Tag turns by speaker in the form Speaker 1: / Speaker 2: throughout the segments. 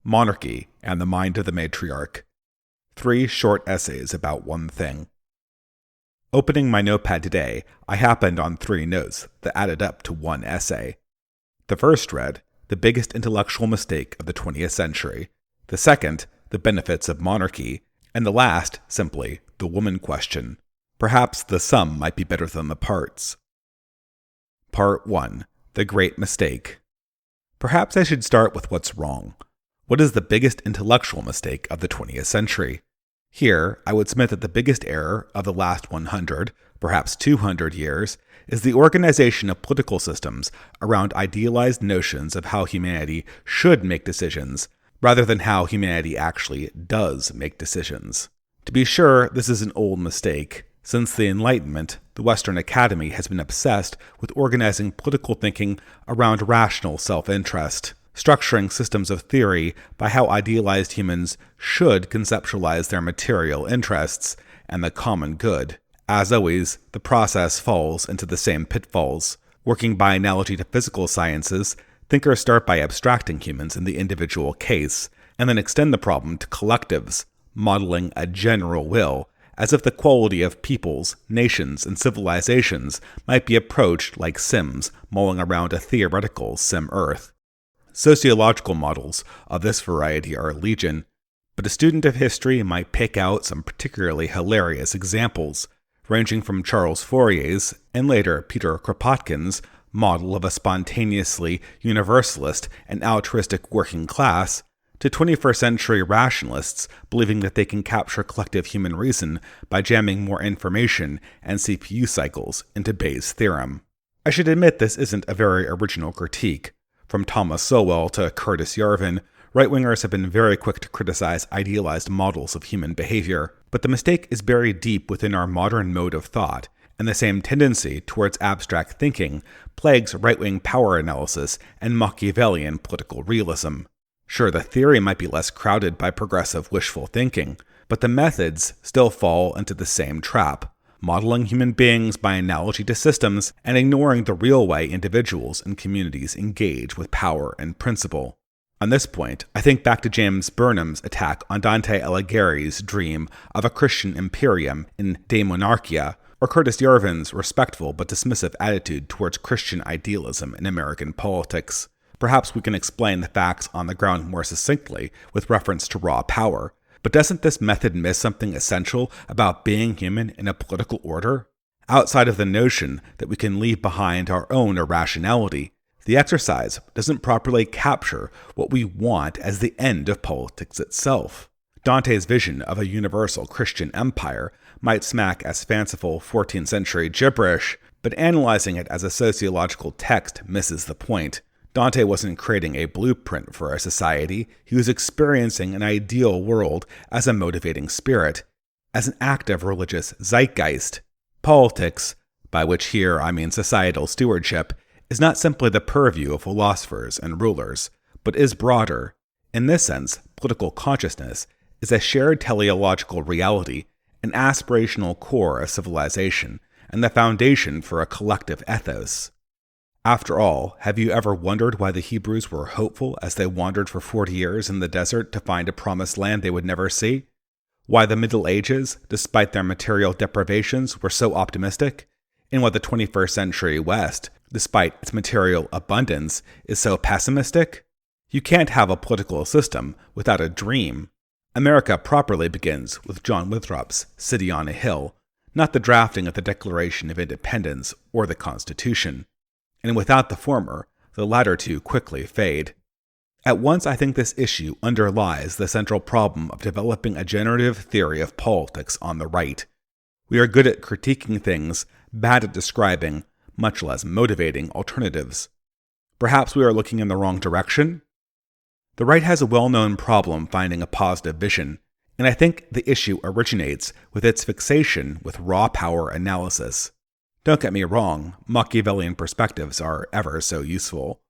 Speaker 1: Monarchy and the Mind of the Matriarch. 3 short essays about one thing. Opening my notepad today, I happened on 3 notes that added up to one essay. The first read, The Biggest Intellectual Mistake of the 20th Century. The second, The Benefits of Monarchy. And the last, simply, The Woman Question. Perhaps the sum might be better than the parts. Part 1. The Great Mistake. Perhaps I should start with what's wrong. What is the biggest intellectual mistake of the 20th century? Here, I would submit that the biggest error of the last 100, perhaps 200 years, is the organization of political systems around idealized notions of how humanity should make decisions, rather than how humanity actually does make decisions. To be sure, this is an old mistake. Since the Enlightenment, the Western Academy has been obsessed with organizing political thinking around rational self-interest, structuring systems of theory by how idealized humans should conceptualize their material interests and the common good. As always, the process falls into the same pitfalls. Working by analogy to physical sciences, thinkers start by abstracting humans in the individual case, and then extend the problem to collectives, modeling a general will, as if the quality of peoples, nations, and civilizations might be approached like Sims mulling around a theoretical Sim Earth. Sociological models of this variety are legion, but a student of history might pick out some particularly hilarious examples, ranging from Charles Fourier's, and later Peter Kropotkin's, model of a spontaneously universalist and altruistic working class, to 21st century rationalists believing that they can capture collective human reason by jamming more information and CPU cycles into Bayes' theorem. I should admit this isn't a very original critique. From Thomas Sowell to Curtis Yarvin, right-wingers have been very quick to criticize idealized models of human behavior, but the mistake is buried deep within our modern mode of thought, and the same tendency towards abstract thinking plagues right-wing power analysis and Machiavellian political realism. Sure, the theory might be less crowded by progressive wishful thinking, but the methods still fall into the same trap, modeling human beings by analogy to systems and ignoring the real way individuals and communities engage with power and principle. On this point, I think back to James Burnham's attack on Dante Alighieri's dream of a Christian imperium in De Monarchia, or Curtis Yarvin's respectful but dismissive attitude towards Christian idealism in American politics. Perhaps we can explain the facts on the ground more succinctly with reference to raw power. But doesn't this method miss something essential about being human in a political order? Outside of the notion that we can leave behind our own irrationality, the exercise doesn't properly capture what we want as the end of politics itself. Dante's vision of a universal Christian empire might smack as fanciful 14th century gibberish, but analyzing it as a sociological text misses the point. Dante wasn't creating a blueprint for a society, he was experiencing an ideal world as a motivating spirit, as an active religious zeitgeist. Politics, by which here I mean societal stewardship, is not simply the purview of philosophers and rulers, but is broader. In this sense, political consciousness is a shared teleological reality, an aspirational core of civilization, and the foundation for a collective ethos. After all, have you ever wondered why the Hebrews were hopeful as they wandered for 40 years in the desert to find a promised land they would never see? Why the Middle Ages, despite their material deprivations, were so optimistic? And why the 21st century West, despite its material abundance, is so pessimistic? You can't have a political system without a dream. America properly begins with John Winthrop's City on a Hill, not the drafting of the Declaration of Independence or the Constitution. And without the former, the latter two quickly fade. At once, I think this issue underlies the central problem of developing a generative theory of politics on the right. We are good at critiquing things, bad at describing, much less motivating alternatives. Perhaps we are looking in the wrong direction? The right has a well-known problem finding a positive vision, and I think the issue originates with its fixation with raw power analysis. Don't get me wrong, Machiavellian perspectives are ever so useful.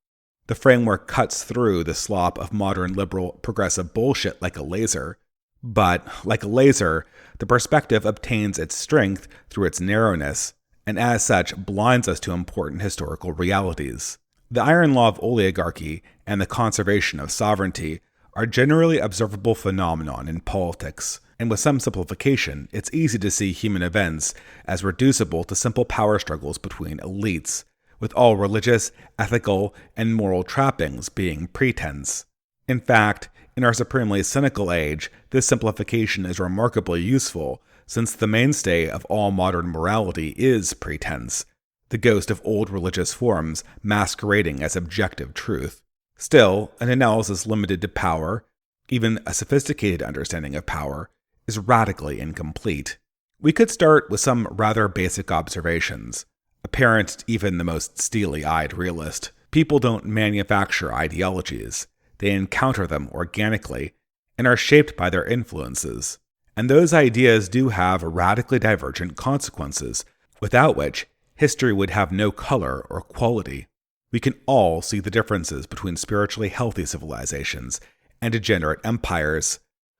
Speaker 1: The framework cuts through the slop of modern liberal progressive bullshit like a laser. But, like a laser, the perspective obtains its strength through its narrowness, and as such blinds us to important historical realities. The iron law of oligarchy and the conservation of sovereignty are generally observable phenomenon in politics, and with some simplification, it's easy to see human events as reducible to simple power struggles between elites, with all religious, ethical, and moral trappings being pretense. In fact, in our supremely cynical age, this simplification is remarkably useful, since the mainstay of all modern morality is pretense, the ghost of old religious forms masquerading as objective truth. Still, an analysis limited to power, even a sophisticated understanding of power, is radically incomplete. We could start with some rather basic observations. Apparent to even the most steely-eyed realist, people don't manufacture ideologies. They encounter them organically and are shaped by their influences. And those ideas do have radically divergent consequences, without which history would have no color or quality. We can all see the differences between spiritually healthy civilizations and degenerate empires.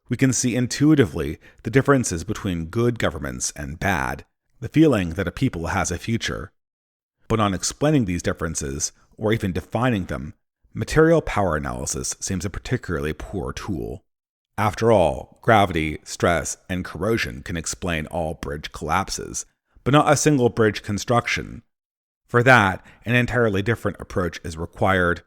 Speaker 1: We can see intuitively the differences between good governments and bad, the feeling that a people has a future. But on explaining these differences, or even defining them, material power analysis seems a particularly poor tool. After all, gravity, stress, and corrosion can explain all bridge collapses, but not a single bridge construction. For that, an entirely different approach is required,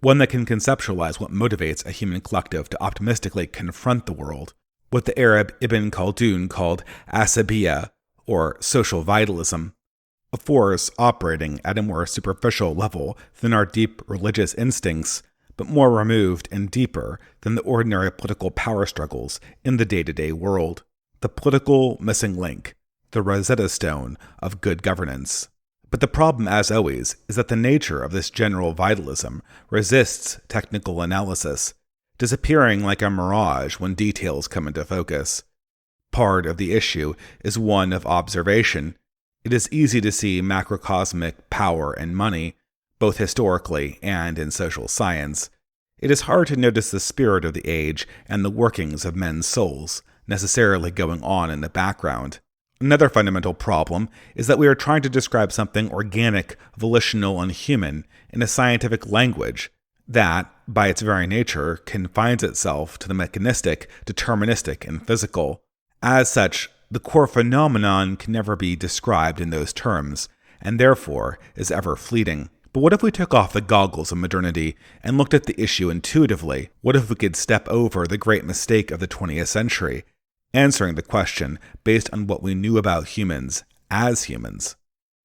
Speaker 1: one that can conceptualize what motivates a human collective to optimistically confront the world, what the Arab Ibn Khaldun called asabiya, or social vitalism, a force operating at a more superficial level than our deep religious instincts, but more removed and deeper than the ordinary political power struggles in the day-to-day world, the political missing link, the Rosetta Stone of good governance. But the problem, as always, is that the nature of this general vitalism resists technical analysis, disappearing like a mirage when details come into focus. Part of the issue is one of observation. It is easy to see macrocosmic power and money, both historically and in social science. It is hard to notice the spirit of the age and the workings of men's souls necessarily going on in the background. Another fundamental problem is that we are trying to describe something organic, volitional, and human in a scientific language that, by its very nature, confines itself to the mechanistic, deterministic, and physical. As such, the core phenomenon can never be described in those terms, and therefore is ever fleeting. But what if we took off the goggles of modernity and looked at the issue intuitively? What if we could step over the great mistake of the 20th century, answering the question based on what we knew about humans as humans?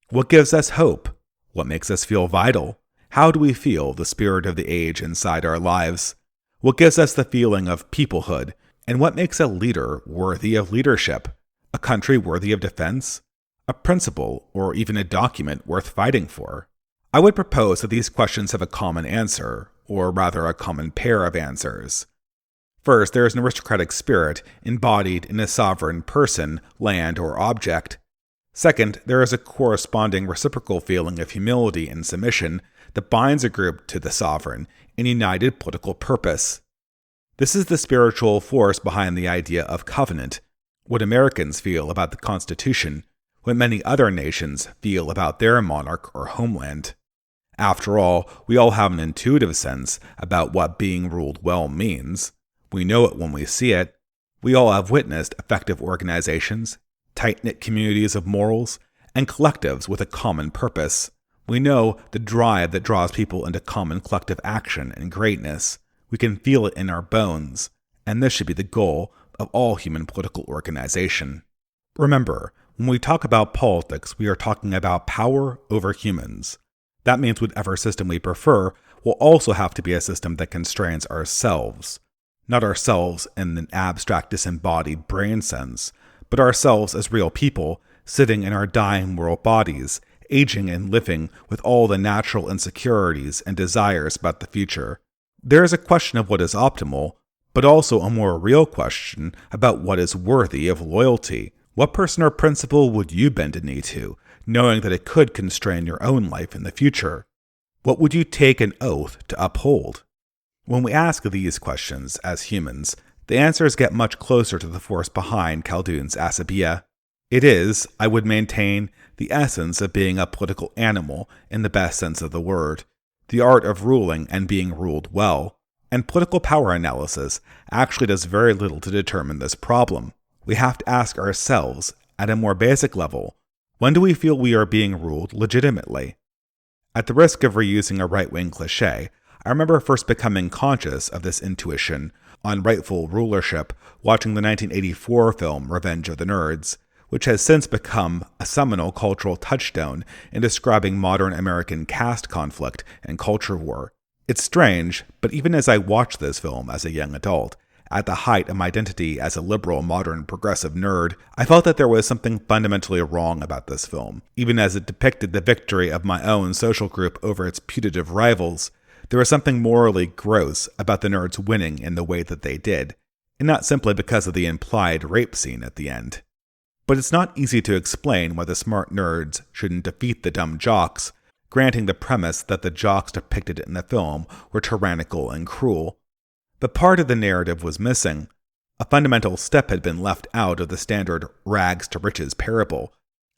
Speaker 1: What gives us hope? What makes us feel vital? How do we feel the spirit of the age inside our lives? What gives us the feeling of peoplehood? And what makes a leader worthy of leadership? A country worthy of defense? A principle or even a document worth fighting for? I would propose that these questions have a common answer, or rather a common pair of answers. First, there is an aristocratic spirit embodied in a sovereign person, land, or object. Second, there is a corresponding reciprocal feeling of humility and submission that binds a group to the sovereign in united political purpose. This is the spiritual force behind the idea of covenant, what Americans feel about the Constitution, what many other nations feel about their monarch or homeland. After all, we all have an intuitive sense about what being ruled well means. We know it when we see it. We all have witnessed effective organizations, tight-knit communities of morals, and collectives with a common purpose. We know the drive that draws people into common collective action and greatness. We can feel it in our bones, and this should be the goal of all human political organization. Remember, when we talk about politics, we are talking about power over humans. That means whatever system we prefer will also have to be a system that constrains ourselves. Not ourselves in an abstract disembodied brain sense, but ourselves as real people sitting in our dying moral bodies, aging and living with all the natural insecurities and desires about the future. There is a question of what is optimal, but also a more real question about what is worthy of loyalty. What person or principle would you bend a knee to, knowing that it could constrain your own life in the future? What would you take an oath to uphold? When we ask these questions as humans, the answers get much closer to the force behind Khaldun's asabiya. It is, I would maintain, the essence of being a political animal in the best sense of the word, the art of ruling and being ruled well, And political power analysis actually does very little to determine this problem. We have to ask ourselves, at a more basic level, when do we feel we are being ruled legitimately? At the risk of reusing a right-wing cliché, I remember first becoming conscious of this intuition on rightful rulership watching the 1984 film Revenge of the Nerds, which has since become a seminal cultural touchstone in describing modern American caste conflict and culture war. It's strange, but even as I watched this film as a young adult, at the height of my identity as a liberal, modern, progressive nerd, I felt that there was something fundamentally wrong about this film. Even as it depicted the victory of my own social group over its putative rivals, there was something morally gross about the nerds winning in the way that they did, and not simply because of the implied rape scene at the end. But it's not easy to explain why the smart nerds shouldn't defeat the dumb jocks, granting the premise that the jocks depicted in the film were tyrannical and cruel. But part of the narrative was missing. A fundamental step had been left out of the standard rags to riches parable.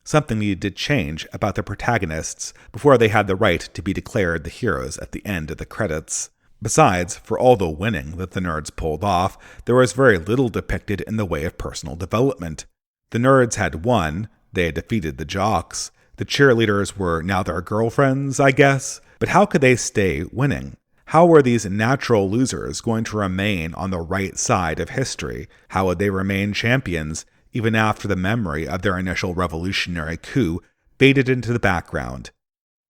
Speaker 1: Something needed to change about the protagonists before they had the right to be declared the heroes at the end of the credits. Besides, for all the winning that the nerds pulled off, there was very little depicted in the way of personal development. The nerds had won, they had defeated the jocks. The cheerleaders were now their girlfriends, I guess. But how could they stay winning? How were these natural losers going to remain on the right side of history? How would they remain champions, even after the memory of their initial revolutionary coup faded into the background?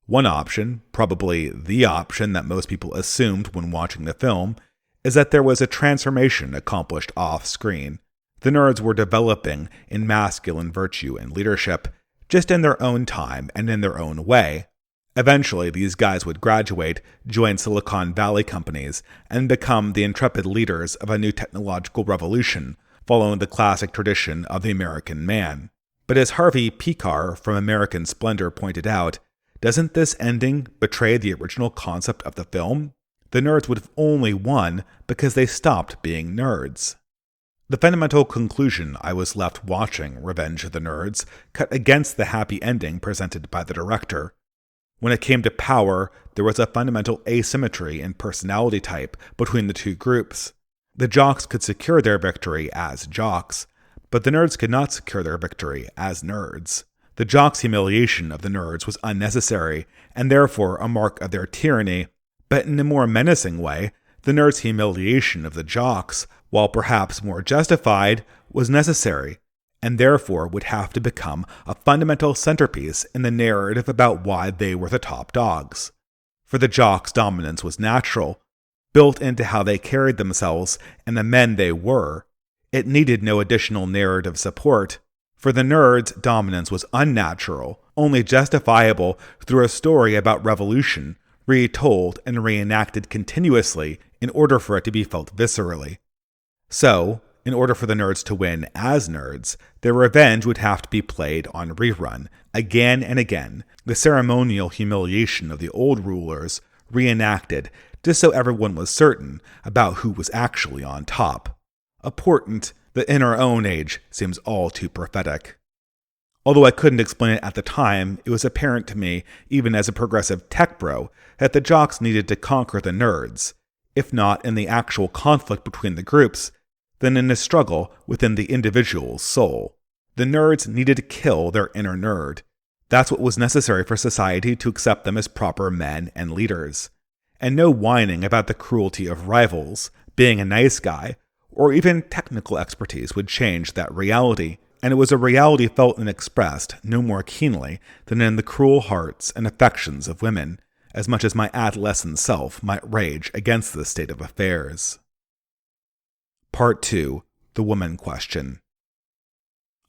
Speaker 1: One option, probably the option that most people assumed when watching the film, is that there was a transformation accomplished off-screen. The nerds were developing in masculine virtue and leadership, just in their own time and in their own way. Eventually, these guys would graduate, join Silicon Valley companies, and become the intrepid leaders of a new technological revolution, following the classic tradition of the American man. But as Harvey Pekar from American Splendor pointed out, doesn't this ending betray the original concept of the film? The nerds would have only won because they stopped being nerds. The fundamental conclusion I was left watching Revenge of the Nerds cut against the happy ending presented by the director. When it came to power, there was a fundamental asymmetry in personality type between the two groups. The jocks could secure their victory as jocks, but the nerds could not secure their victory as nerds. The jocks' humiliation of the nerds was unnecessary, and therefore a mark of their tyranny, but in a more menacing way, the nerds' humiliation of the jocks, while perhaps more justified, was necessary, and therefore would have to become a fundamental centerpiece in the narrative about why they were the top dogs. For the jocks' dominance was natural, built into how they carried themselves and the men they were. It needed no additional narrative support. For the nerds, dominance was unnatural, only justifiable through a story about revolution, retold and reenacted continuously in order for it to be felt viscerally. So, in order for the nerds to win as nerds, their revenge would have to be played on rerun, again and again, the ceremonial humiliation of the old rulers reenacted, just so everyone was certain about who was actually on top. A portent that in our own age seems all too prophetic. Although I couldn't explain it at the time, it was apparent to me, even as a progressive tech bro, that the jocks needed to conquer the nerds, if not in the actual conflict between the groups, then in a struggle within the individual's soul. The nerds needed to kill their inner nerd. That's what was necessary for society to accept them as proper men and leaders. And no whining about the cruelty of rivals, being a nice guy, or even technical expertise would change that reality. And it was a reality felt and expressed no more keenly than in the cruel hearts and affections of women, as much as my adolescent self might rage against this state of affairs. Part 2. The Woman Question.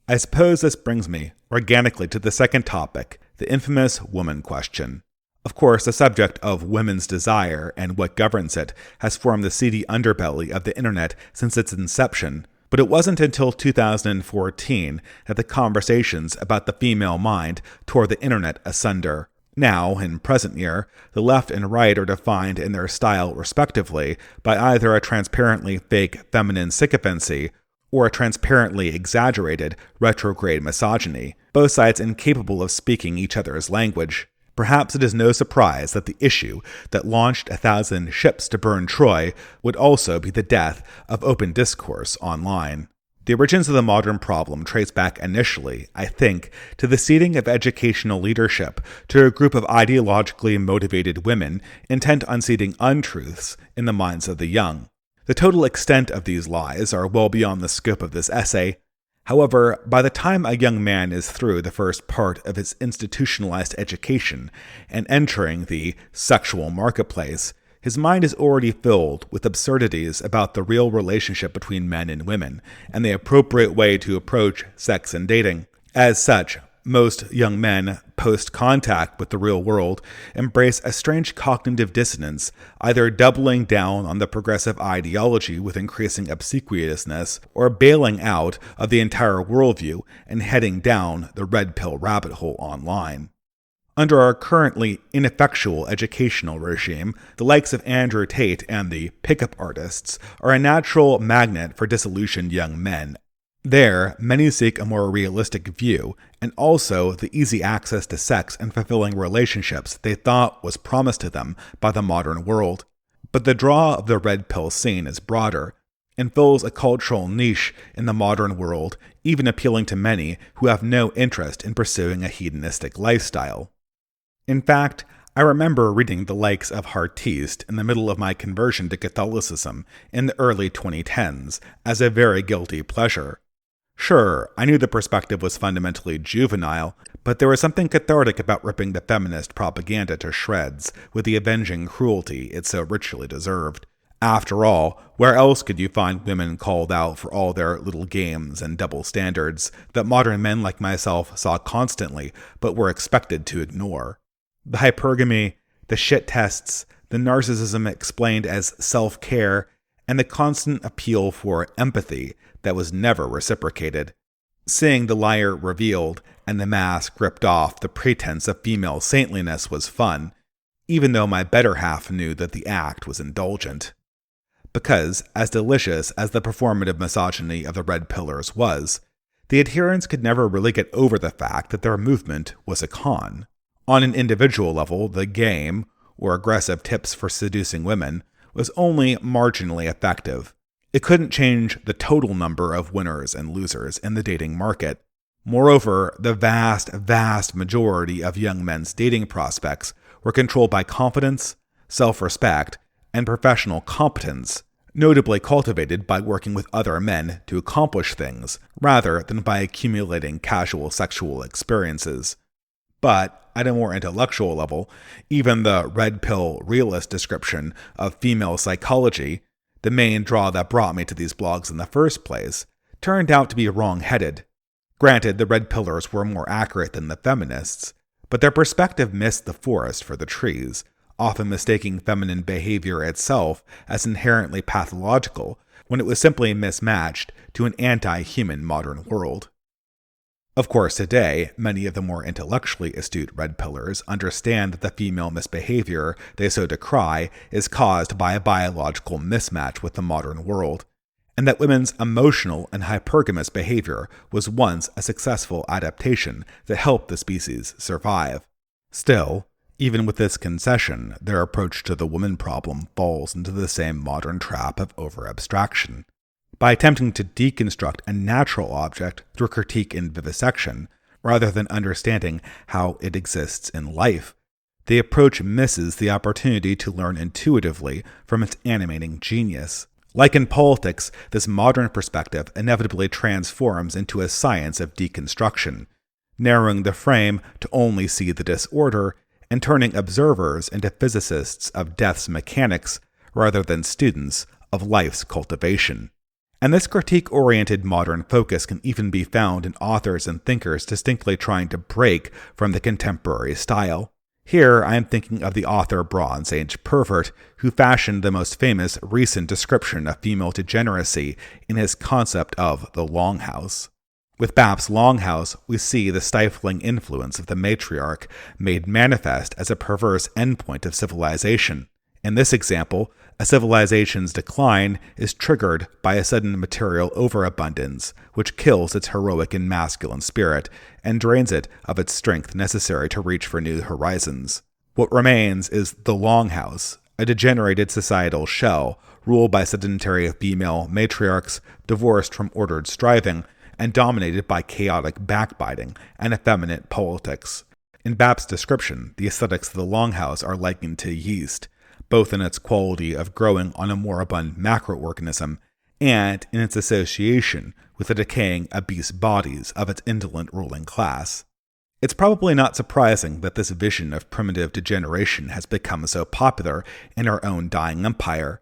Speaker 1: I suppose this brings me organically to the second topic, the infamous woman question. Of course, the subject of women's desire and what governs it has formed the seedy underbelly of the internet since its inception, but it wasn't until 2014 that the conversations about the female mind tore the internet asunder. Now, in present year, the left and right are defined in their style respectively by either a transparently fake feminine sycophancy or a transparently exaggerated retrograde misogyny, both sides incapable of speaking each other's language. Perhaps it is no surprise that the issue that launched 1,000 ships to burn Troy would also be the death of open discourse online. The origins of the modern problem trace back initially, I think, to the ceding of educational leadership to a group of ideologically motivated women intent on seeding untruths in the minds of the young. The total extent of these lies are well beyond the scope of this essay. However, by the time a young man is through the first part of his institutionalized education and entering the sexual marketplace, his mind is already filled with absurdities about the real relationship between men and women and the appropriate way to approach sex and dating. As such, most young men, post-contact with the real world, embrace a strange cognitive dissonance, either doubling down on the progressive ideology with increasing obsequiousness, or bailing out of the entire worldview and heading down the red pill rabbit hole online. Under our currently ineffectual educational regime, the likes of Andrew Tate and the pickup artists are a natural magnet for disillusioned young men. There, many seek a more realistic view, and also the easy access to sex and fulfilling relationships they thought was promised to them by the modern world. But the draw of the red pill scene is broader, and fills a cultural niche in the modern world, even appealing to many who have no interest in pursuing a hedonistic lifestyle. In fact, I remember reading the likes of Hartiste in the middle of my conversion to Catholicism in the early 2010s as a very guilty pleasure. Sure, I knew the perspective was fundamentally juvenile, but there was something cathartic about ripping the feminist propaganda to shreds with the avenging cruelty it so richly deserved. After all, where else could you find women called out for all their little games and double standards that modern men like myself saw constantly but were expected to ignore? The hypergamy, the shit tests, the narcissism explained as self-care, and the constant appeal for empathy that was never reciprocated. Seeing the liar revealed and the mask ripped off the pretense of female saintliness was fun, even though my better half knew that the act was indulgent. Because, as delicious as the performative misogyny of the Red Pillars was, the adherents could never really get over the fact that their movement was a con. On an individual level, the game, or aggressive tips for seducing women, was only marginally effective. It couldn't change the total number of winners and losers in the dating market. Moreover, the vast majority of young men's dating prospects were controlled by confidence, self-respect, and professional competence, notably cultivated by working with other men to accomplish things, rather than by accumulating casual sexual experiences. But, at a more intellectual level, even the red pill realist description of female psychology, the main draw that brought me to these blogs in the first place, turned out to be wrong-headed. Granted, the red pillars were more accurate than the feminists, but their perspective missed the forest for the trees, often mistaking feminine behavior itself as inherently pathological when it was simply mismatched to an anti-human modern world. Of course, today, many of the more intellectually astute red pillars understand that the female misbehavior they so decry is caused by a biological mismatch with the modern world, and that women's emotional and hypergamous behavior was once a successful adaptation that helped the species survive. Still, even with this concession, their approach to the woman problem falls into the same modern trap of over-abstraction. By attempting to deconstruct a natural object through critique and vivisection, rather than understanding how it exists in life, the approach misses the opportunity to learn intuitively from its animating genius. Like in politics, this modern perspective inevitably transforms into a science of deconstruction, narrowing the frame to only see the disorder and turning observers into physicists of death's mechanics rather than students of life's cultivation. And this critique-oriented modern focus can even be found in authors and thinkers distinctly trying to break from the contemporary style. Here I am thinking of the author Bronze Age Pervert, who fashioned the most famous recent description of female degeneracy in his concept of the Longhouse. With Bap's Longhouse, we see the stifling influence of the matriarch made manifest as a perverse endpoint of civilization. In this example, A civilization's decline is triggered by a sudden material overabundance, which kills its heroic and masculine spirit and drains it of its strength necessary to reach for new horizons. What remains is the Longhouse, a degenerated societal shell ruled by sedentary female matriarchs divorced from ordered striving and dominated by chaotic backbiting and effeminate politics. In Bap's description, the aesthetics of the Longhouse are likened to yeast, both in its quality of growing on a moribund macroorganism and in its association with the decaying obese bodies of its indolent ruling class. It's probably not surprising that this vision of primitive degeneration has become so popular in our own dying empire.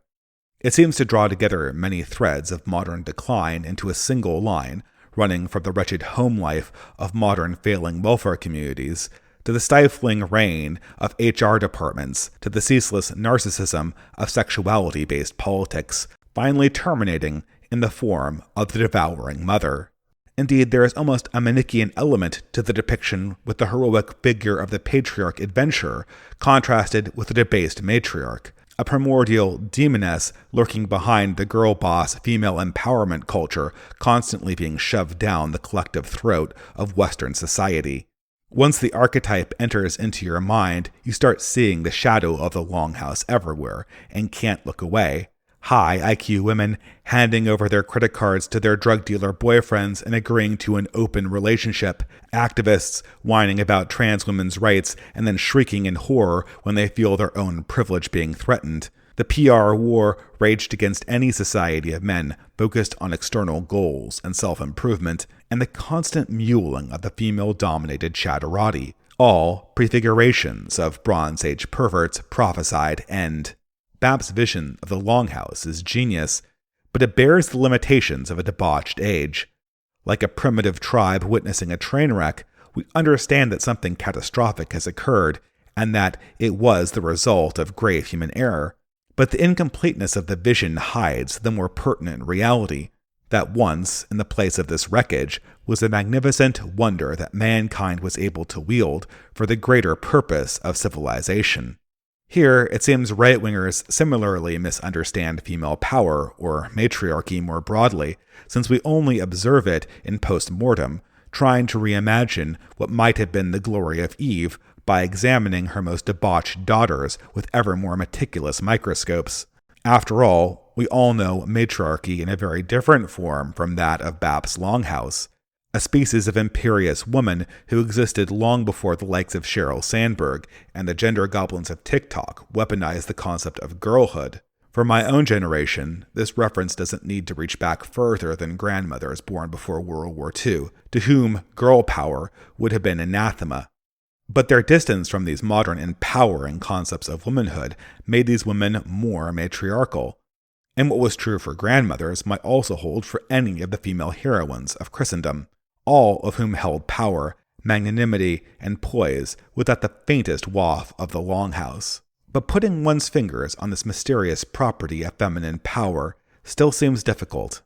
Speaker 1: It seems to draw together many threads of modern decline into a single line, running from the wretched home life of modern failing welfare communities to the stifling reign of HR departments, to the ceaseless narcissism of sexuality-based politics, finally terminating in the form of the devouring mother. Indeed, there is almost a Manichaean element to the depiction with the heroic figure of the patriarch adventurer, contrasted with the debased matriarch, a primordial demoness lurking behind the girl boss female empowerment culture constantly being shoved down the collective throat of Western society. Once the archetype enters into your mind, you start seeing the shadow of the Longhouse everywhere, and can't look away. High IQ women handing over their credit cards to their drug dealer boyfriends and agreeing to an open relationship, activists whining about trans women's rights and then shrieking in horror when they feel their own privilege being threatened. The PR war raged against any society of men focused on external goals and self-improvement, and the constant muling of the female-dominated chatterati, all prefigurations of Bronze Age perverts' prophesied end. Bap's vision of the Longhouse is genius, but it bears the limitations of a debauched age. Like a primitive tribe witnessing a train wreck, we understand that something catastrophic has occurred, and that it was the result of grave human error. But the incompleteness of the vision hides the more pertinent reality, that once, in the place of this wreckage, was a magnificent wonder that mankind was able to wield for the greater purpose of civilization. Here, it seems right-wingers similarly misunderstand female power, or matriarchy more broadly, since we only observe it in post-mortem, trying to reimagine what might have been the glory of Eve by examining her most debauched daughters with ever more meticulous microscopes. After all, we all know matriarchy in a very different form from that of Bap's Longhouse, a species of imperious woman who existed long before the likes of Sheryl Sandberg and the gender goblins of TikTok weaponized the concept of girlhood. For my own generation, this reference doesn't need to reach back further than grandmothers born before World War II, to whom girl power would have been anathema. But their distance from these modern empowering concepts of womanhood made these women more matriarchal. And what was true for grandmothers might also hold for any of the female heroines of Christendom, all of whom held power, magnanimity, and poise without the faintest waft of the Longhouse. But putting one's fingers on this mysterious property of feminine power still seems difficult.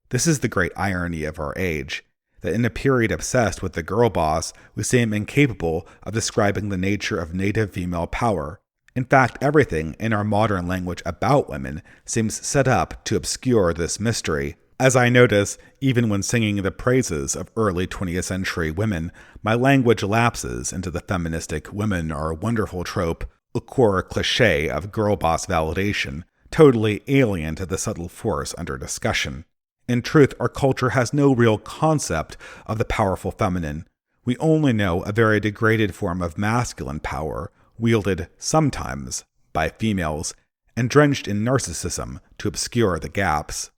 Speaker 1: This is the great irony of our age, that in a period obsessed with the girl boss, we seem incapable of describing the nature of native female power. In fact, everything in our modern language about women seems set up to obscure this mystery. As I notice, even when singing the praises of early 20th century women, my language lapses into the feministic women are wonderful trope, a core cliché of girl boss validation, totally alien to the subtle force under discussion. In truth, our culture has no real concept of the powerful feminine. We only know a very degraded form of masculine power, wielded sometimes by females, and drenched in narcissism to obscure the gaps.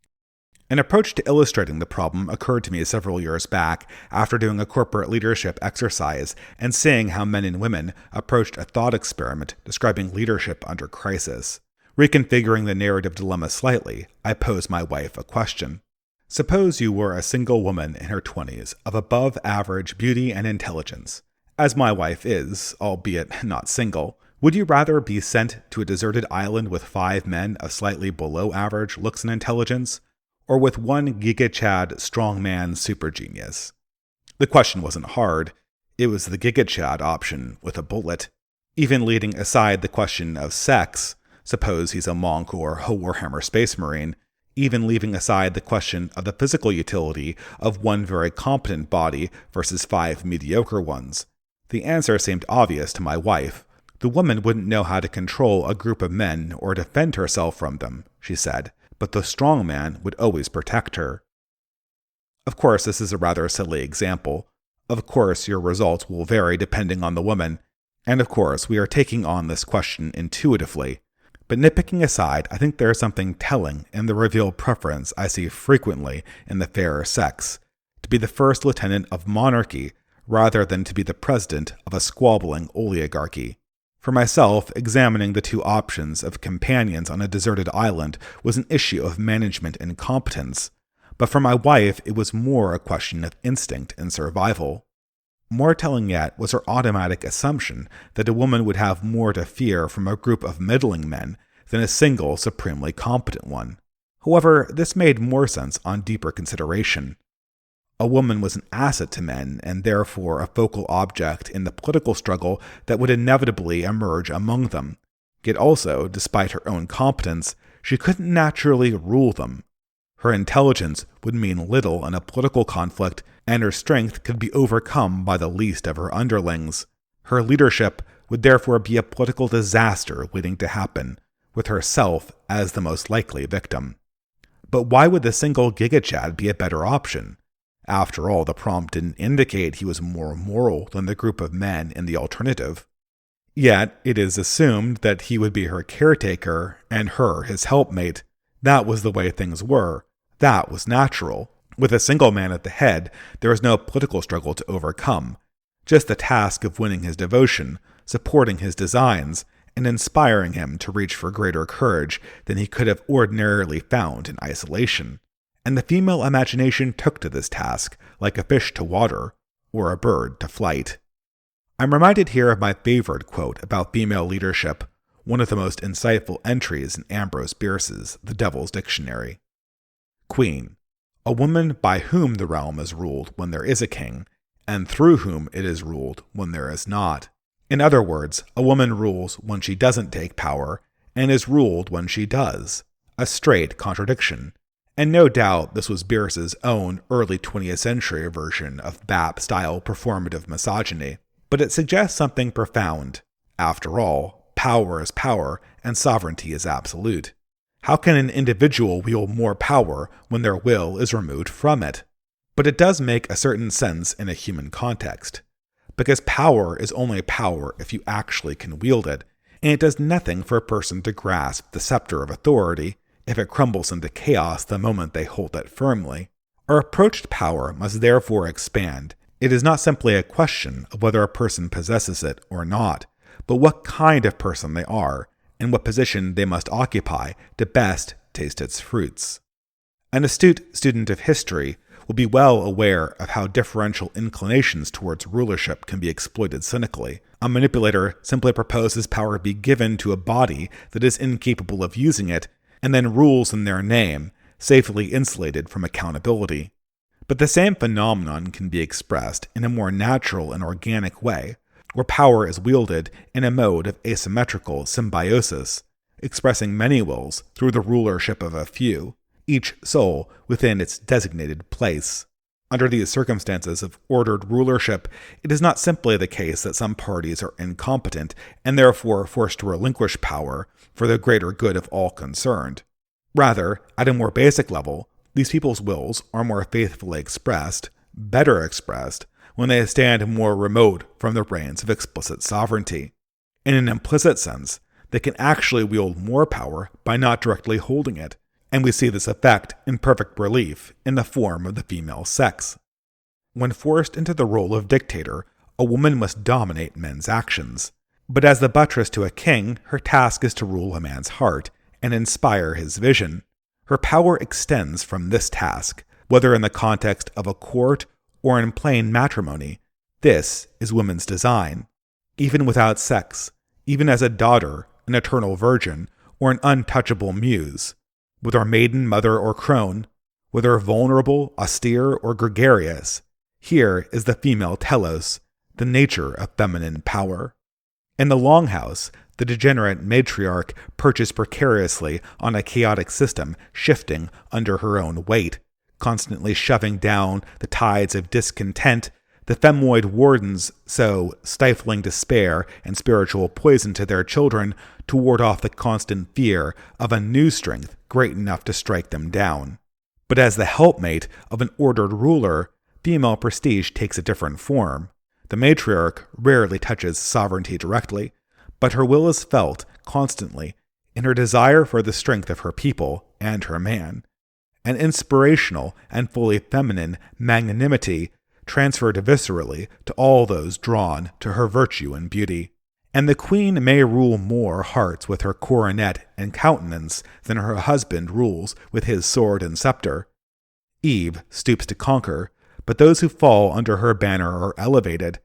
Speaker 1: An approach to illustrating the problem occurred to me several years back after doing a corporate leadership exercise and seeing how men and women approached a thought experiment describing leadership under crisis. Reconfiguring the narrative dilemma slightly, I posed my wife a question. Suppose you were a single woman in her 20s of above average beauty and intelligence. As my wife is, albeit not single, would you rather be sent to a deserted island with 5 men of slightly below average looks and intelligence, or with one Giga-Chad strongman super genius? The question wasn't hard. It was the Giga-Chad option with a bullet. Even leaving aside the question of sex, suppose he's a monk or a Warhammer Space Marine, even leaving aside the question of the physical utility of one very competent body versus 5 mediocre ones. The answer seemed obvious to my wife. The woman wouldn't know how to control a group of men or defend herself from them, she said, but the strong man would always protect her. Of course, this is a rather silly example. Of course, your results will vary depending on the woman, and of course, we are taking on this question intuitively. But nitpicking aside, I think there is something telling in the revealed preference I see frequently in the fairer sex, to be the first lieutenant of monarchy rather than to be the president of a squabbling oligarchy. For myself, examining the two options of companions on a deserted island was an issue of management and competence, but for my wife it was more a question of instinct and survival. More telling yet was her automatic assumption that a woman would have more to fear from a group of middling men than a single supremely competent one. However, this made more sense on deeper consideration. A woman was an asset to men and therefore a focal object in the political struggle that would inevitably emerge among them. Yet also, despite her own competence, she couldn't naturally rule them. Her intelligence would mean little in a political conflict, and her strength could be overcome by the least of her underlings. Her leadership would therefore be a political disaster waiting to happen, with herself as the most likely victim. But why would the single GigaChad be a better option? After all, the prompt didn't indicate he was more moral than the group of men in the alternative. Yet, it is assumed that he would be her caretaker and her his helpmate. That was the way things were. That was natural. With a single man at the head, there was no political struggle to overcome, just the task of winning his devotion, supporting his designs, and inspiring him to reach for greater courage than he could have ordinarily found in isolation. And the female imagination took to this task like a fish to water, or a bird to flight. I'm reminded here of my favorite quote about female leadership, one of the most insightful entries in Ambrose Bierce's The Devil's Dictionary. Queen, a woman by whom the realm is ruled when there is a king, and through whom it is ruled when there is not. In other words, a woman rules when she doesn't take power, and is ruled when she does. A straight contradiction. And no doubt this was Bierce's own early 20th century version of BAP-style performative misogyny. But it suggests something profound. After all, power is power, and sovereignty is absolute. How can an individual wield more power when their will is removed from it? But it does make a certain sense in a human context. Because power is only power if you actually can wield it, and it does nothing for a person to grasp the scepter of authority if it crumbles into chaos the moment they hold it firmly. Our approach to power must therefore expand. It is not simply a question of whether a person possesses it or not, but what kind of person they are, and what position they must occupy to best taste its fruits. An astute student of history will be well aware of how differential inclinations towards rulership can be exploited cynically. A manipulator simply proposes power be given to a body that is incapable of using it, and then rules in their name, safely insulated from accountability. But the same phenomenon can be expressed in a more natural and organic way, where power is wielded in a mode of asymmetrical symbiosis, expressing many wills through the rulership of a few, each soul within its designated place. Under these circumstances of ordered rulership, it is not simply the case that some parties are incompetent and therefore forced to relinquish power for the greater good of all concerned. Rather, at a more basic level, these people's wills are more faithfully expressed, better expressed, when they stand more remote from the reins of explicit sovereignty. In an implicit sense, they can actually wield more power by not directly holding it, and we see this effect in perfect relief in the form of the female sex. When forced into the role of dictator, a woman must dominate men's actions. But as the buttress to a king, her task is to rule a man's heart and inspire his vision. Her power extends from this task, whether in the context of a court or in plain matrimony. This is woman's design. Even without sex, even as a daughter, an eternal virgin, or an untouchable muse, whether maiden, mother, or crone, whether vulnerable, austere, or gregarious, here is the female telos, the nature of feminine power. In the Longhouse, the degenerate matriarch perches precariously on a chaotic system shifting under her own weight, constantly shoving down the tides of discontent. The femoid wardens sow stifling despair and spiritual poison to their children to ward off the constant fear of a new strength great enough to strike them down. But as the helpmate of an ordered ruler, female prestige takes a different form. The matriarch rarely touches sovereignty directly, but her will is felt constantly in her desire for the strength of her people and her man. An inspirational and fully feminine magnanimity transferred viscerally to all those drawn to her virtue and beauty. And the queen may rule more hearts with her coronet and countenance than her husband rules with his sword and scepter. Eve stoops to conquer, but those who fall under her banner are elevated.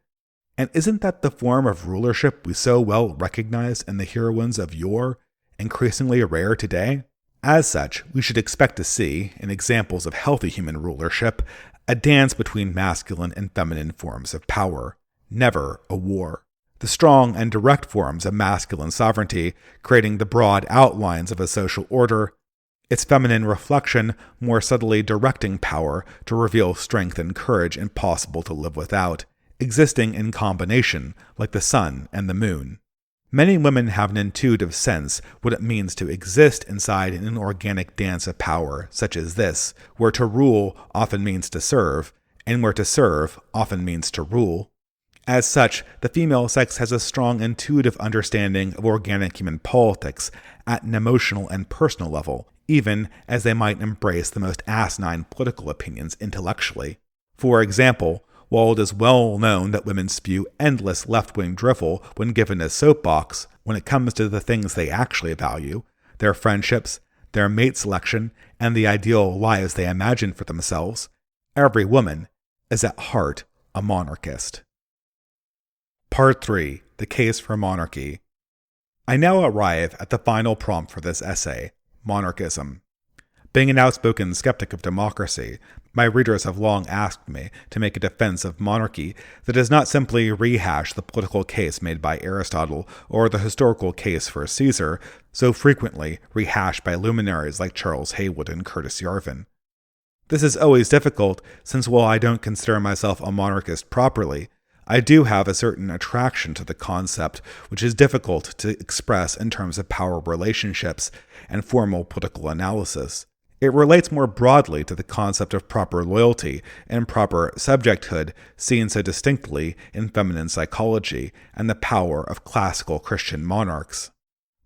Speaker 1: And isn't that the form of rulership we so well recognize in the heroines of yore, increasingly rare today? As such, we should expect to see, in examples of healthy human rulership, a dance between masculine and feminine forms of power, never a war. The strong and direct forms of masculine sovereignty creating the broad outlines of a social order, its feminine reflection more subtly directing power to reveal strength and courage impossible to live without, existing in combination like the sun and the moon. Many women have an intuitive sense what it means to exist inside an inorganic dance of power such as this, where to rule often means to serve, and where to serve often means to rule. As such, the female sex has a strong intuitive understanding of organic human politics at an emotional and personal level, even as they might embrace the most asinine political opinions intellectually. For example, while it is well known that women spew endless left-wing drivel when given a soapbox, when it comes to the things they actually value, their friendships, their mate selection, and the ideal lives they imagine for themselves, every woman is at heart a monarchist. Part 3. The Case for Monarchy. I now arrive at the final prompt for this essay, monarchism. Being an outspoken skeptic of democracy, my readers have long asked me to make a defense of monarchy that does not simply rehash the political case made by Aristotle or the historical case for Caesar, so frequently rehashed by luminaries like Charles Haywood and Curtis Yarvin. This is always difficult, since while I don't consider myself a monarchist properly, I do have a certain attraction to the concept, which is difficult to express in terms of power relationships and formal political analysis. It relates more broadly to the concept of proper loyalty and proper subjecthood seen so distinctly in feminine psychology and the power of classical Christian monarchs.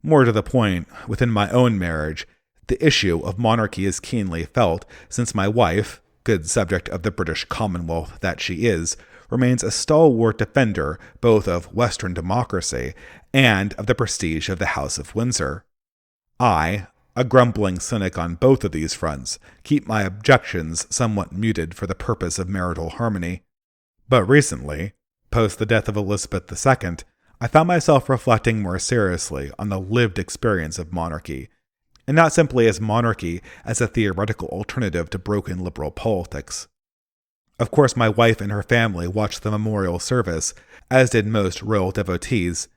Speaker 1: More to the point, within my own marriage, the issue of monarchy is keenly felt since my wife, good subject of the British Commonwealth that she is, remains a stalwart defender both of Western democracy and of the prestige of the House of Windsor. I, a grumbling cynic on both of these fronts, keep my objections somewhat muted for the purpose of marital harmony. But recently, post the death of Elizabeth II, I found myself reflecting more seriously on the lived experience of monarchy, and not simply as monarchy as a theoretical alternative to broken liberal politics. Of course, my wife and her family watched the memorial service, as did most royal devotees,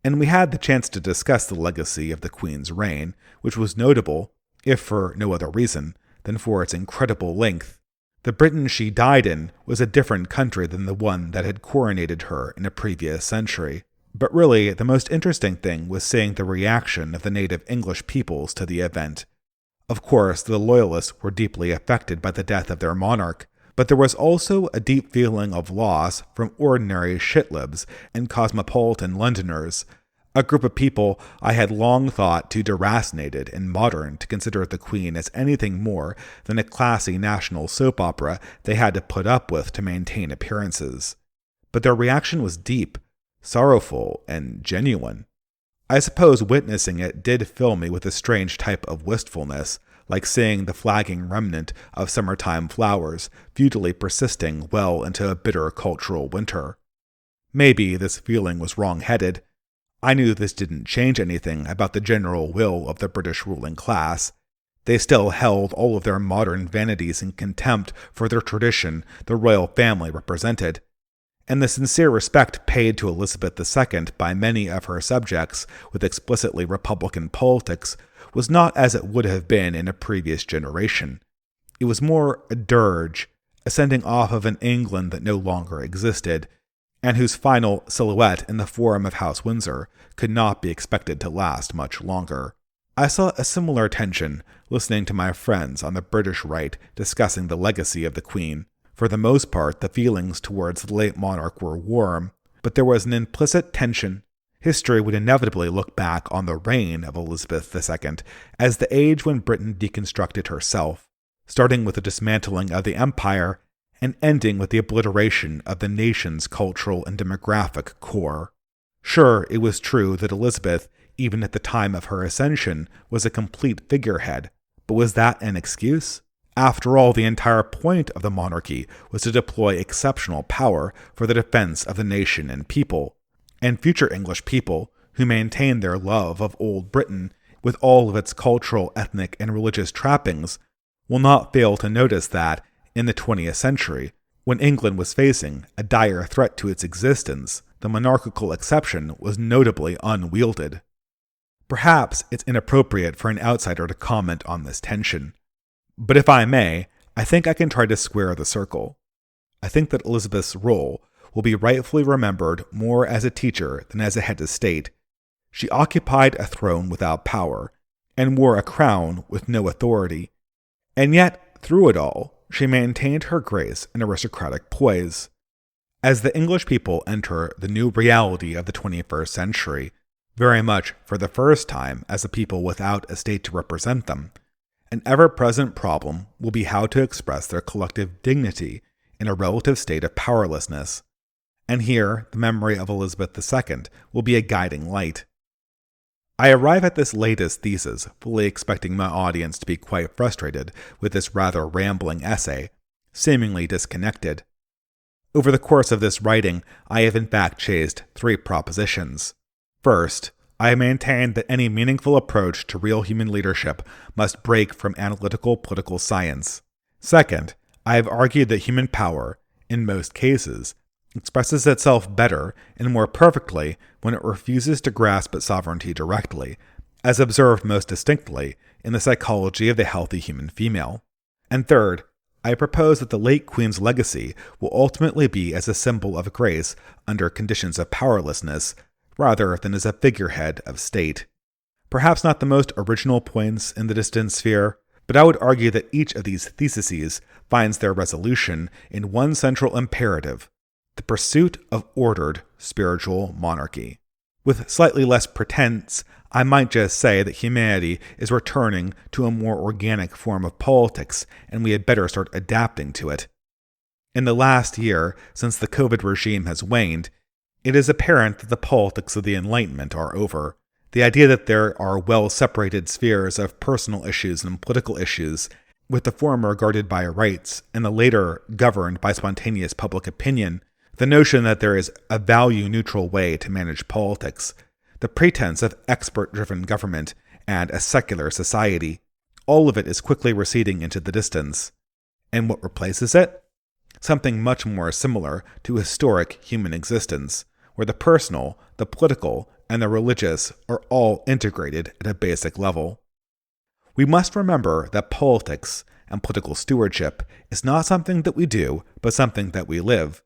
Speaker 1: and we had the chance to discuss the legacy of the Queen's reign, which was notable, if for no other reason, than for its incredible length. The Britain she died in was a different country than the one that had coronated her in a previous century. But really, the most interesting thing was seeing the reaction of the native English peoples to the event. Of course, the Loyalists were deeply affected by the death of their monarch, but there was also a deep feeling of loss from ordinary shitlibs and cosmopolitan Londoners, a group of people I had long thought too deracinated and modern to consider the Queen as anything more than a classy national soap opera they had to put up with to maintain appearances. But their reaction was deep, sorrowful, and genuine. I suppose witnessing it did fill me with a strange type of wistfulness, like seeing the flagging remnant of summertime flowers futilely persisting well into a bitter cultural winter. Maybe this feeling was wrong-headed. I knew this didn't change anything about the general will of the British ruling class. They still held all of their modern vanities in contempt for their tradition the royal family represented. and the sincere respect paid to Elizabeth II by many of her subjects with explicitly Republican politics was not as it would have been in a previous generation. It was more a dirge, ascending off of an England that no longer existed, and whose final silhouette in the form of House Windsor could not be expected to last much longer. I saw a similar tension listening to my friends on the British right discussing the legacy of the Queen. For the most part, the feelings towards the late monarch were warm, but there was an implicit tension. History would inevitably look back on the reign of Elizabeth II as the age when Britain deconstructed herself, starting with the dismantling of the empire and ending with the obliteration of the nation's cultural and demographic core. Sure, it was true that Elizabeth, even at the time of her ascension, was a complete figurehead, but was that an excuse? After all, the entire point of the monarchy was to deploy exceptional power for the defense of the nation and people, and future English people, who maintained their love of old Britain with all of its cultural, ethnic, and religious trappings, will not fail to notice that, in the 20th century, when England was facing a dire threat to its existence, the monarchical exception was notably unwielded. Perhaps it's inappropriate for an outsider to comment on this tension, but if I may, I think I can try to square the circle. I think that Elizabeth's role will be rightfully remembered more as a teacher than as a head of state. She occupied a throne without power, and wore a crown with no authority. And yet, through it all, she maintained her grace and aristocratic poise. As the English people enter the new reality of the 21st century, very much for the first time as a people without a state to represent them, an ever-present problem will be how to express their collective dignity in a relative state of powerlessness. And here, the memory of Elizabeth II will be a guiding light. I arrive at this latest thesis fully expecting my audience to be quite frustrated with this rather rambling essay, seemingly disconnected. Over the course of this writing, I have in fact chased 3 propositions. First, I maintain that any meaningful approach to real human leadership must break from analytical political science. Second, I have argued that human power, in most cases, expresses itself better and more perfectly when it refuses to grasp at sovereignty directly, as observed most distinctly in the psychology of the healthy human female. And third, I propose that the late Queen's legacy will ultimately be as a symbol of grace under conditions of powerlessness, rather than as a figurehead of state. Perhaps not the most original points in the distant sphere, but I would argue that each of these theses finds their resolution in one central imperative: the pursuit of ordered spiritual monarchy. With slightly less pretense, I might just say that humanity is returning to a more organic form of politics, and we had better start adapting to it. In the last year, since the COVID regime has waned, it is apparent that the politics of the Enlightenment are over. The idea that there are well-separated spheres of personal issues and political issues, with the former guarded by rights and the later governed by spontaneous public opinion, the notion that there is a value-neutral way to manage politics, the pretense of expert-driven government, and a secular society, all of it is quickly receding into the distance. And what replaces it? Something much more similar to historic human existence, where the personal, the political, and the religious are all integrated at a basic level. We must remember that politics and political stewardship is not something that we do, but something that we live.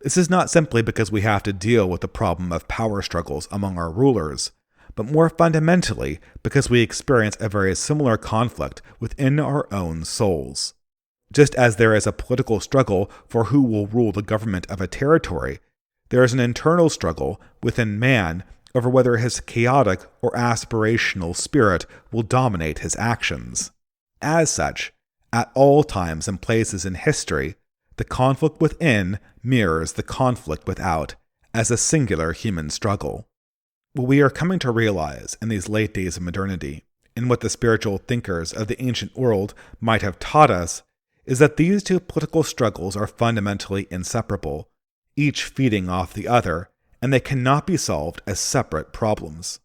Speaker 1: This is not simply because we have to deal with the problem of power struggles among our rulers, but more fundamentally because we experience a very similar conflict within our own souls. Just as there is a political struggle for who will rule the government of a territory, there is an internal struggle within man over whether his chaotic or aspirational spirit will dominate his actions. As such, at all times and places in history, the conflict within mirrors the conflict without as a singular human struggle. What we are coming to realize in these late days of modernity, and what the spiritual thinkers of the ancient world might have taught us, is that these two political struggles are fundamentally inseparable, each feeding off the other, and they cannot be solved as separate problems.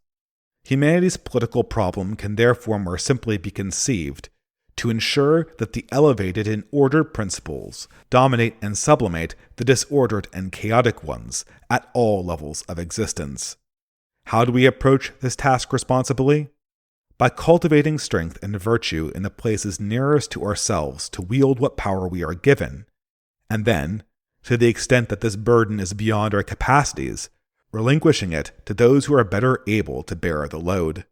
Speaker 1: Humanity's political problem can therefore more simply be conceived to ensure that the elevated and ordered principles dominate and sublimate the disordered and chaotic ones at all levels of existence. How do we approach this task responsibly? By cultivating strength and virtue in the places nearest to ourselves to wield what power we are given, and then, to the extent that this burden is beyond our capacities, relinquishing it to those who are better able to bear the load.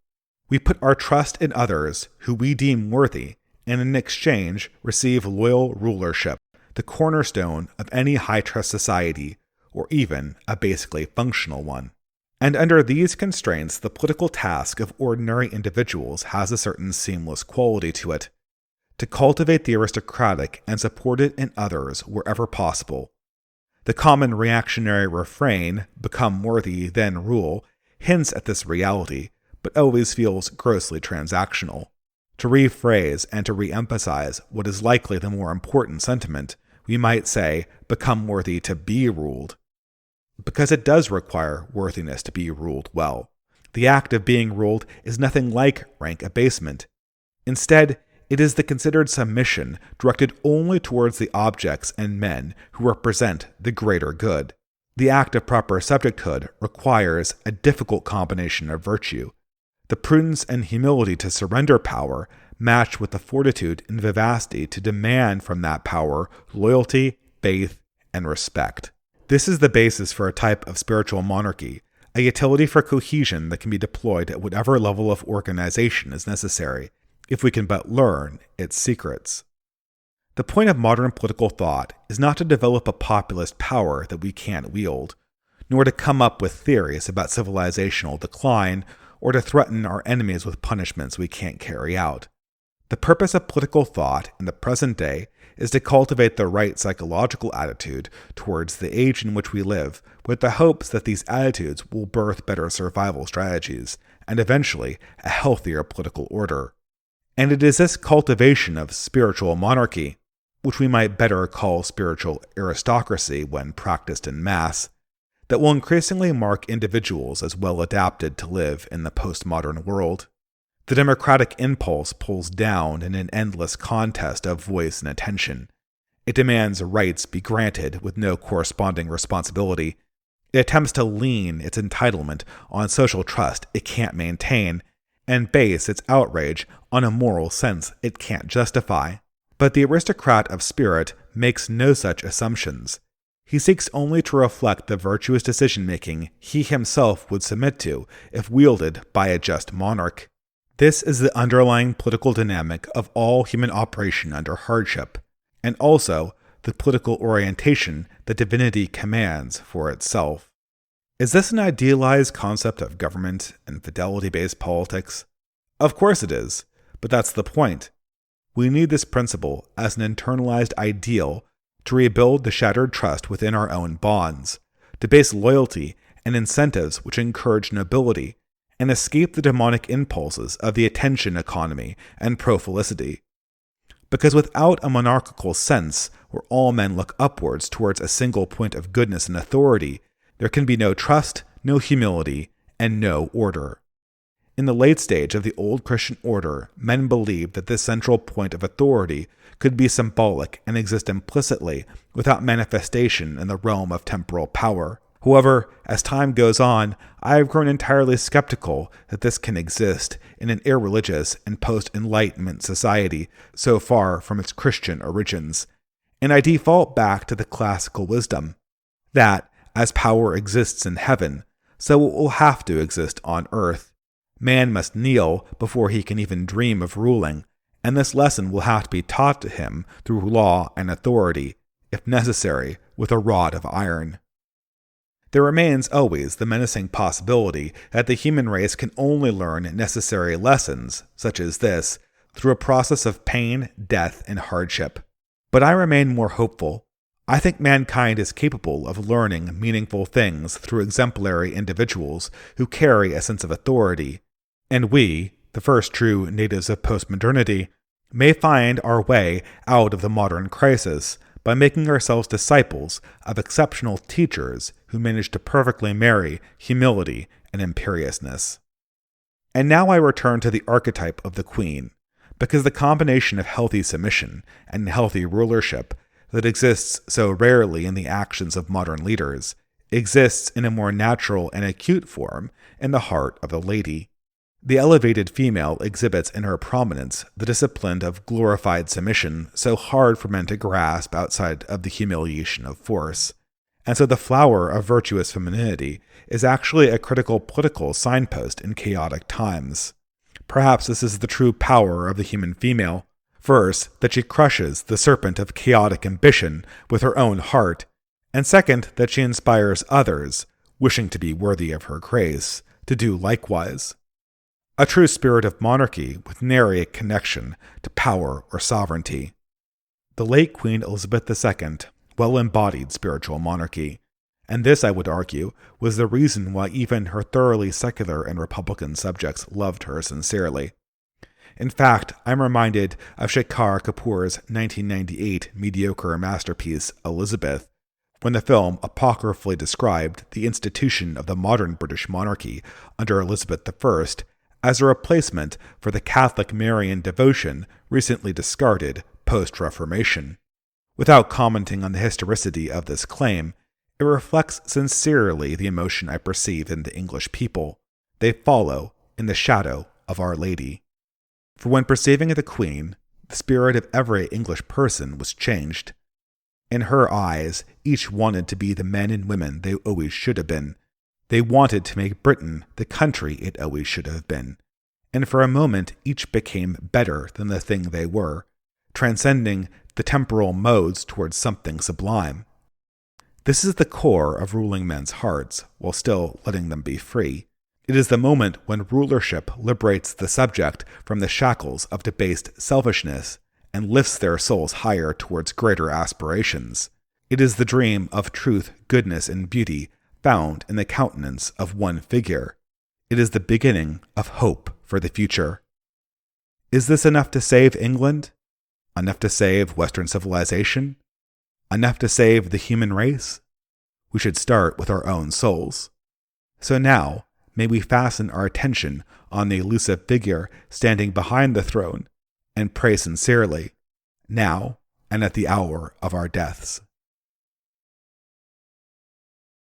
Speaker 1: We put our trust in others who we deem worthy, and in exchange receive loyal rulership, the cornerstone of any high-trust society, or even a basically functional one. And under these constraints, the political task of ordinary individuals has a certain seamless quality to it, to cultivate the aristocratic and support it in others wherever possible. The common reactionary refrain, "become worthy, then rule," hints at this reality, but always feels grossly transactional. To rephrase and to re-emphasize what is likely the more important sentiment, we might say, "become worthy to be ruled." Because it does require worthiness to be ruled well. The act of being ruled is nothing like rank abasement. Instead, it is the considered submission directed only towards the objects and men who represent the greater good. The act of proper subjecthood requires a difficult combination of virtue, the prudence and humility to surrender power, matched with the fortitude and vivacity to demand from that power loyalty, faith, and respect. This is the basis for a type of spiritual monarchy, a utility for cohesion that can be deployed at whatever level of organization is necessary, if we can but learn its secrets. The point of modern political thought is not to develop a populist power that we can't wield, nor to come up with theories about civilizational decline, or to threaten our enemies with punishments we can't carry out. The purpose of political thought in the present day is to cultivate the right psychological attitude towards the age in which we live, with the hopes that these attitudes will birth better survival strategies, and eventually a healthier political order. And it is this cultivation of spiritual monarchy, which we might better call spiritual aristocracy when practiced in mass, that will increasingly mark individuals as well adapted to live in the postmodern world. The democratic impulse pulls down in an endless contest of voice and attention. It demands rights be granted with no corresponding responsibility. It attempts to lean its entitlement on social trust it can't maintain, and base its outrage on a moral sense it can't justify. But the aristocrat of spirit makes no such assumptions. He seeks only to reflect the virtuous decision-making he himself would submit to if wielded by a just monarch. This is the underlying political dynamic of all human operation under hardship, and also the political orientation that divinity commands for itself. Is this an idealized concept of government and fidelity-based politics? Of course it is, but that's the point. We need this principle as an internalized ideal to rebuild the shattered trust within our own bonds, to base loyalty and incentives which encourage nobility, and escape the demonic impulses of the attention economy and pro-felicity. Because without a monarchical sense where all men look upwards towards a single point of goodness and authority, there can be no trust, no humility, and no order. In the late stage of the old Christian order, men believed that this central point of authority could be symbolic and exist implicitly without manifestation in the realm of temporal power. However, as time goes on, I have grown entirely skeptical that this can exist in an irreligious and post-Enlightenment society so far from its Christian origins, and I default back to the classical wisdom that, as power exists in heaven, so it will have to exist on earth. Man must kneel before he can even dream of ruling, and this lesson will have to be taught to him through law and authority, if necessary, with a rod of iron. There remains always the menacing possibility that the human race can only learn necessary lessons, such as this, through a process of pain, death, and hardship. But I remain more hopeful. I think mankind is capable of learning meaningful things through exemplary individuals who carry a sense of authority, and we, the first true natives of postmodernity, may find our way out of the modern crisis by making ourselves disciples of exceptional teachers who manage to perfectly marry humility and imperiousness. And now I return to the archetype of the queen, because the combination of healthy submission and healthy rulership that exists so rarely in the actions of modern leaders exists in a more natural and acute form in the heart of the lady. The elevated female exhibits in her prominence the discipline of glorified submission so hard for men to grasp outside of the humiliation of force. And so the flower of virtuous femininity is actually a critical political signpost in chaotic times. Perhaps this is the true power of the human female. First, that she crushes the serpent of chaotic ambition with her own heart, and second, that she inspires others, wishing to be worthy of her grace, to do likewise. A true spirit of monarchy with nary a connection to power or sovereignty. The late Queen Elizabeth II well embodied spiritual monarchy, and this, I would argue, was the reason why even her thoroughly secular and republican subjects loved her sincerely. In fact, I'm reminded of Shekhar Kapur's 1998 mediocre masterpiece, Elizabeth, when the film apocryphally described the institution of the modern British monarchy under Elizabeth I as a replacement for the Catholic Marian devotion recently discarded post-Reformation. Without commenting on the historicity of this claim, it reflects sincerely the emotion I perceive in the English people. They follow in the shadow of Our Lady. For when perceiving the Queen, the spirit of every English person was changed. In her eyes, each wanted to be the men and women they always should have been. They wanted to make Britain the country it always should have been. And for a moment, each became better than the thing they were, transcending the temporal modes towards something sublime. This is the core of ruling men's hearts, while still letting them be free. It is the moment when rulership liberates the subject from the shackles of debased selfishness and lifts their souls higher towards greater aspirations. It is the dream of truth, goodness, and beauty found in the countenance of one figure. It is the beginning of hope for the future. Is this enough to save England? Enough to save Western civilization? Enough to save the human race? We should start with our own souls. So now, may we fasten our attention on the elusive figure standing behind the throne and pray sincerely, now and at the hour of our deaths.